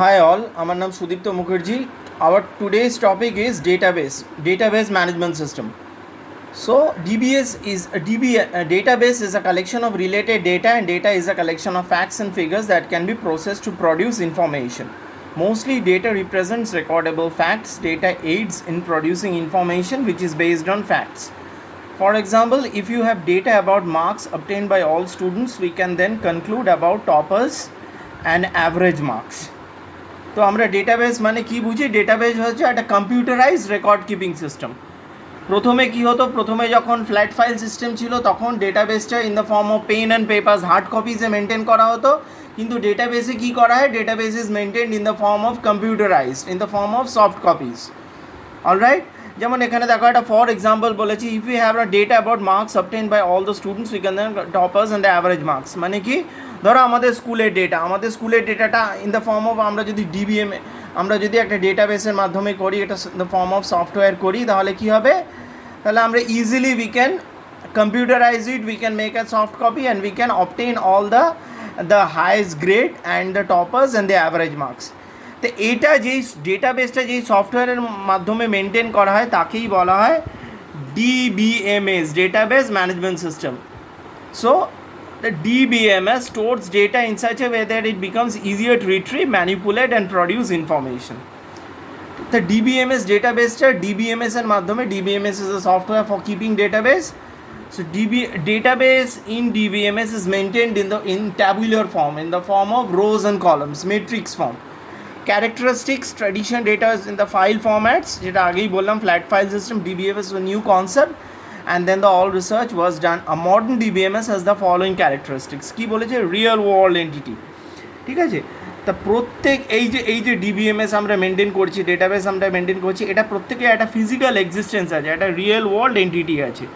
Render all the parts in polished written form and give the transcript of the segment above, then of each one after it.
Hi all, আমার নাম Sudipta Mukherjee. Our today's topic is database management system. So DBS is a database is a collection of related data, and data is a collection of facts and figures that can be processed to produce information. Mostly data represents recordable facts. Data aids in producing information which is based on facts. For example, if you have data about marks obtained by all students, we can then conclude about toppers and average marks. তো আমরা database মানে কি বুঝি? Database হচ্ছে একটা computerise record keeping system. প্রথমে কি হতো, প্রথমে যখন ফ্ল্যাট ফাইল সিস্টেম ছিল তখন ডেটাবেসটা in the form of pen and papers hard কপিজে মেনটেন করা হতো. কিন্তু ডেটাবেসে কী করা হয়, database is maintained in the form of computerised, in the form of soft copies. Alright, যেমন এখানে দেখো একটা ফর এক্সাম্পল বলেছি, if you have a data about marks obtain by all the students we can then toppers and the average marks. মানে কি, ধরো আমাদের স্কুলের ডেটাটা ইন দ্য ফর্ম অফ আমরা যদি আমরা যদি একটা ডেটাবেসের মাধ্যমে করি, এটা দ্য ফর্ম অফ সফটওয়্যার করি, তাহলে কি হবে, তাহলে আমরা easily we can computerise it, we can make a soft copy and we can obtain all the highest grade and the toppers and the average marks. তো এইটা যেই ডেটাবেসটা যেই সফটওয়্যারের মাধ্যমে মেনটেন করা হয় তাকেই বলা হয় DBMS, database management system. So the DBMS stores data in such a way that it becomes easier to retrieve, manipulate and produce information. The DBMS database DBMS এর মাধ্যমে, DBMS is a software for keeping database. So database in DBMS is maintained in tabular form, in the form of rows and columns, matrix form. Characteristics, tradition data is in the file formats, যেটা আগেই বললাম flat file system. DBMS is a new concept, and then the all research was done. A modern DBMS has the following characteristics. কি বলেছে, real world entity. ঠিক আছে, তা প্রত্যেক এই যে ডিবিএমএস আমরা মেনটেন করছি, ডেটাবেস আমরা মেনটেন করছি, এটা প্রত্যেকে একটা ফিজিক্যাল এক্সিস্টেন্স আছে, একটা রিয়েল ওয়ার্ল্ড এন্টিটি আছে.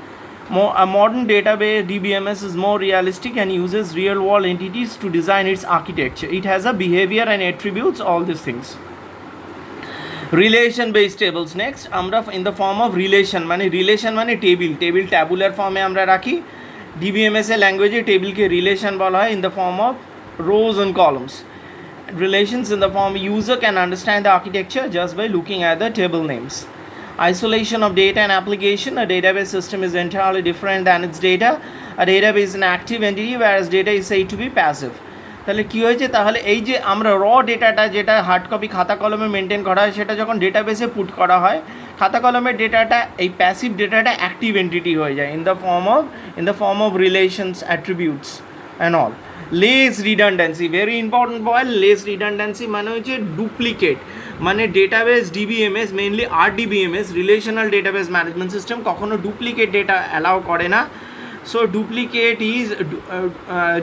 A modern database DBMS is more realistic and uses real world entities to design its architecture. It has a behavior and attributes, all these things. Relation based tables. Next, আমরা in the form of relation মানে table tabular ফর্মে আমরা রাখি. DBMS এর ল্যাঙ্গুয়েজে টেবিলকে relation বলা হয়, in the form of rose and columns. Relations in the form user can understand the architecture just by looking at the table names. Isolation of data and application. A database system is entirely different than its data. A database is an active entity whereas data is said to be passive. তাহলে কী হয়েছে, তাহলে এই যে আমরা ডেটাটা যেটা hard copy খাতা কলমে maintain করা হয়, সেটা যখন ডেটাবেসে পুট করা হয়, খাতা কলমের ডেটাটা, এই প্যাসিভ ডেটাটা অ্যাক্টিভ এন্টিটি হয়ে যায় in the form of relations, attributes and all. Less redundancy, very important point. Less redundancy মানে হচ্ছে ডুপ্লিকেট. মানে database DBMS, mainly RDBMS, relational database management system, কখনো ডুপ্লিকেট ডেটা অ্যালাউ করে না. So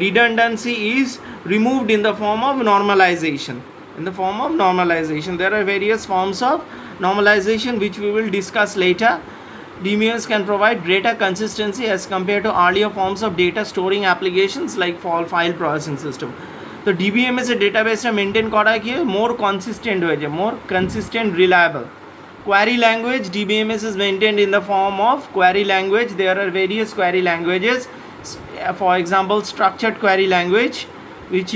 redundancy is removed in the form of normalization. There are various forms of normalization which we will discuss later. DBMS can provide greater consistency as compared to earlier forms of data storing applications like file processing system. So DBMS এর ডেটাবেসটা maintain করা কি more consistent হয়েছে, more consistent, reliable. Query language, DBMS is maintained in the form of query language. There are various query languages. For example, structured query language, which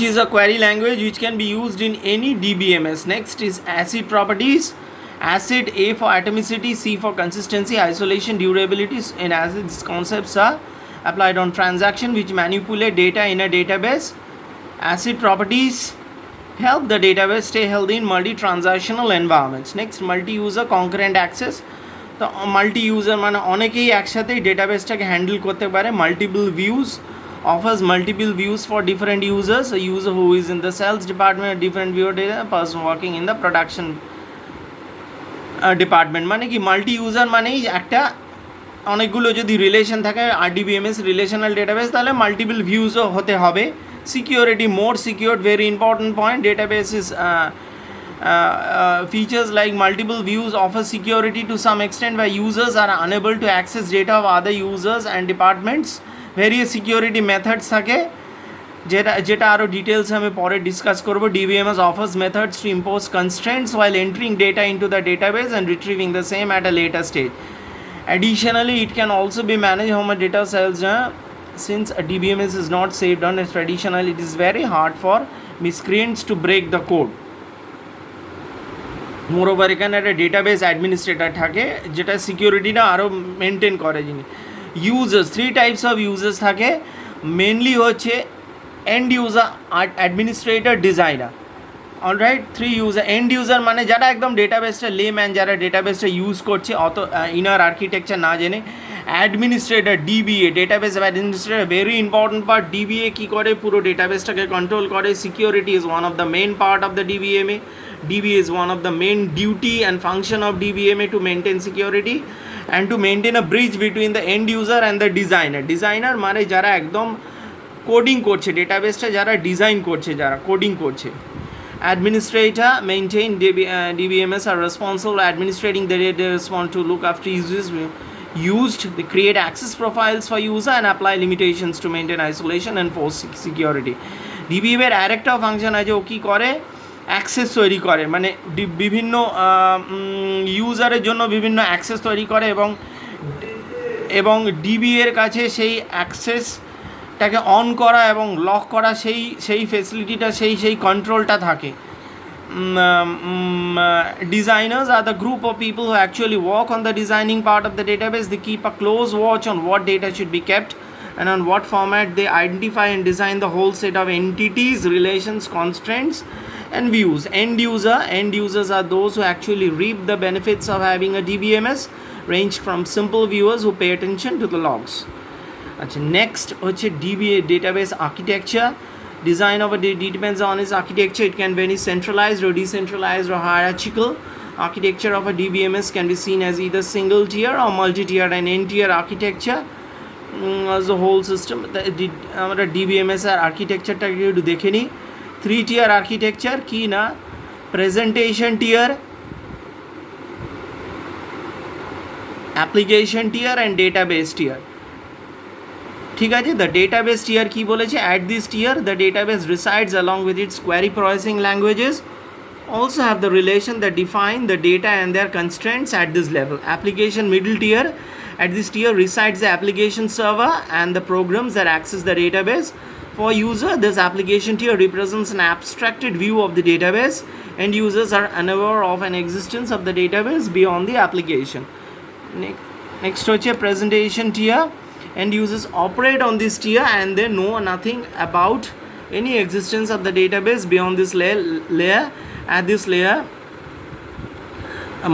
is a query language which can be used in any DBMS. Next is ACID properties. ACID, A for atomicity, C for consistency, isolation, durability. In ACID, these concepts are applied on transaction which manipulate data in a database. ACID properties help the database stay healthy in multi-transactional environments. Next, multi-user concurrent access. তো multi-user মানে অনেকেই একসাথেই ডেটাবেসটাকে handle করতে পারে. Multiple views, offers multiple views for different users. A user who is in the sales department, different view data, a person working in the production department. মানে কি, multi-user মানেই একটা অনেকগুলো যদি রিলেশন থাকে, RDBMS রিলেশনাল ডেটাবেস, তাহলে multiple ভিউজও হতে হবে. Security, more secured, very important point. Databases features like multiple views offer security to some extent where users are unable to access data of other users and departments. Various security methods থাকে, যেটা আরও details আমি পরে discuss করবো. DBMS offers methods to impose constraints while entering data into the database and retrieving the same at a later stage. Additionally, it can also be managed how much data cells since a DBMS is not saved on a traditional, it is very hard for miscreants to break the code. Moreover এখানে একটা database administrator থাকে যেটা সিকিউরিটিটা আরও maintain করে যিনি। Users, 3 types of users থাকে, mainly হচ্ছে and user, administrator, designer. Alright, 3 user. And user মানে যারা একদম ডেটাবেসটা লেম্যান, যারা ডেটাবেসটা ইউজ করছে অত ইনার আর্কিটেকচার না জেনে। Administrator, DBA, database administrator, very important part. DBA কী করে? পুরো ডেটাবেসটাকে কন্ট্রোল করে। Security is one of the main part of the DBMS. DBA is one of the main duty and function of DBMA to maintain security and to maintain a bridge between the end user and the designer. Designer মানে যারা একদম coding করছে, ডেটাবেসটা যারা design করছে, যারা coding করছে। Administrator maintain DBMS are responsible for administrating the data, respond to look after users used. They create access profiles for user and apply limitations to maintain isolation and force security. DBMA এর আরেকটা function আছে, ও কী করে? Access তৈরি করে, মানে বিভিন্ন ইউজারের জন্য বিভিন্ন অ্যাক্সেস তৈরি করে এবং ডিবিএর কাছে সেই অ্যাক্সেসটাকে অন করা এবং লক করা সেই ফেসিলিটিটা, সেই কন্ট্রোলটা থাকে। Designers are the group of people who actually work on the designing part of the database. They keep a close watch on what data should be kept and on what format. They identify and design the whole set of entities, relations, constraints and views. End users are those who actually reap the benefits of having a DBMS, ranged from simple viewers who pay attention to the logs. Next হচ্ছে DBA, database architecture. Design of a depends on its architecture. It can be any centralized or decentralized or hierarchical. Architecture of a DBMS can be seen as either single tier or multi-tier and n-tier architecture. As a whole system, আমরা DBMS এর আর্কিটেকচারটাকে একটু দেখে নিই। 3 tier architecture কি না? Presentation tier, application tier and database tier. ঠিক আছে, the database tier কি বলেছে? At this tier the database resides along with its query processing languages, also have the relation that define the data and their constraints at this level. Application middle tier, at this tier resides the application server and the programs that access the database. For user, this application tier represents an abstracted view of the database, and users are unaware of an existence of the database beyond the application. Next হচ্ছে presentation tier. End users operate on this tier and they know nothing about any existence of the database beyond this layer. At this layer,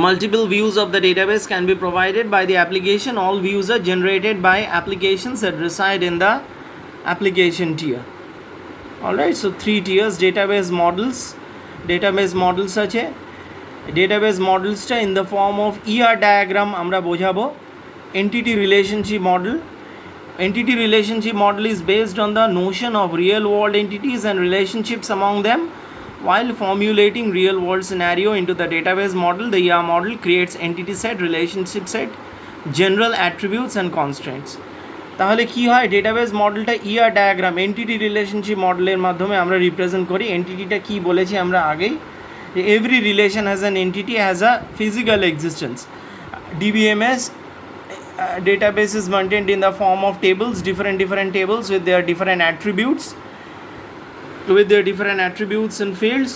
multiple views of the database can be provided by the application. All views are generated by applications that reside in the application tier. Alright, so 3 tiers. Database models আছে। database modelsটা in the form of ER diagram আমরা বোঝাবো। entity relationship model is based on the notion of real world entities and relationships among them. While formulating real world scenario into the database model, the ER model creates entity set, relationship set, general attributes and constraints. তাহলে কি হয়? Database মডেলটা ER diagram, entity relationship মডেলের মাধ্যমে আমরা represent করি। এন্টিটিটা কি বলেছি আমরা আগেই, যে every relation has an entity, has a physical existence. DBMS database is maintained in the form of tables, different tables with their different attributes and fields.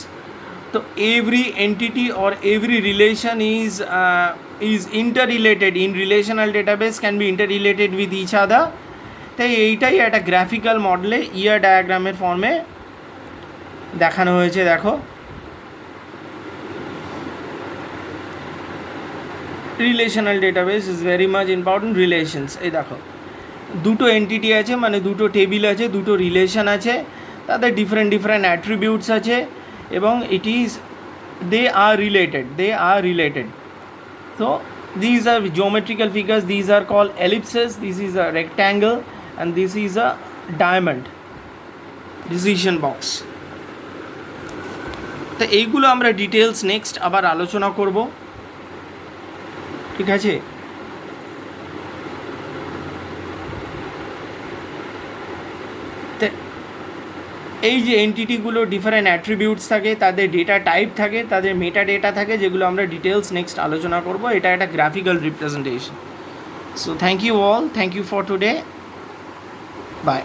So every entity or every relation is interrelated. In relational database can be interrelated with each other. তাই এইটাই একটা graphical মডেলে ER ডায়াগ্রামের ফর্মে দেখানো হয়েছে। দেখো, relational database is very much important. Relations, এই দেখো দুটো এন্টিটি আছে, মানে দুটো টেবিল আছে, দুটো রিলেশন আছে, তাদের ডিফারেন্ট অ্যাট্রিবিউটস আছে এবং they are related. So these are geometrical figures. These are called ellipses. This is a rectangle and this is a diamond, decision box. তো এইগুলো আমরা ডিটেলস নেক্সট আবার আলোচনা করব, ঠিক আছে? এই যে এন্টিটিগুলো ডিফারেন্ট অ্যাট্রিবিউটস থাকে, তাদের ডেটা টাইপ থাকে, তাদের মেটা ডেটা থাকে, যেগুলো আমরা ডিটেলস নেক্সট আলোচনা করব। এটা একটা graphical representation. So thank you all, thank you for today. Bye.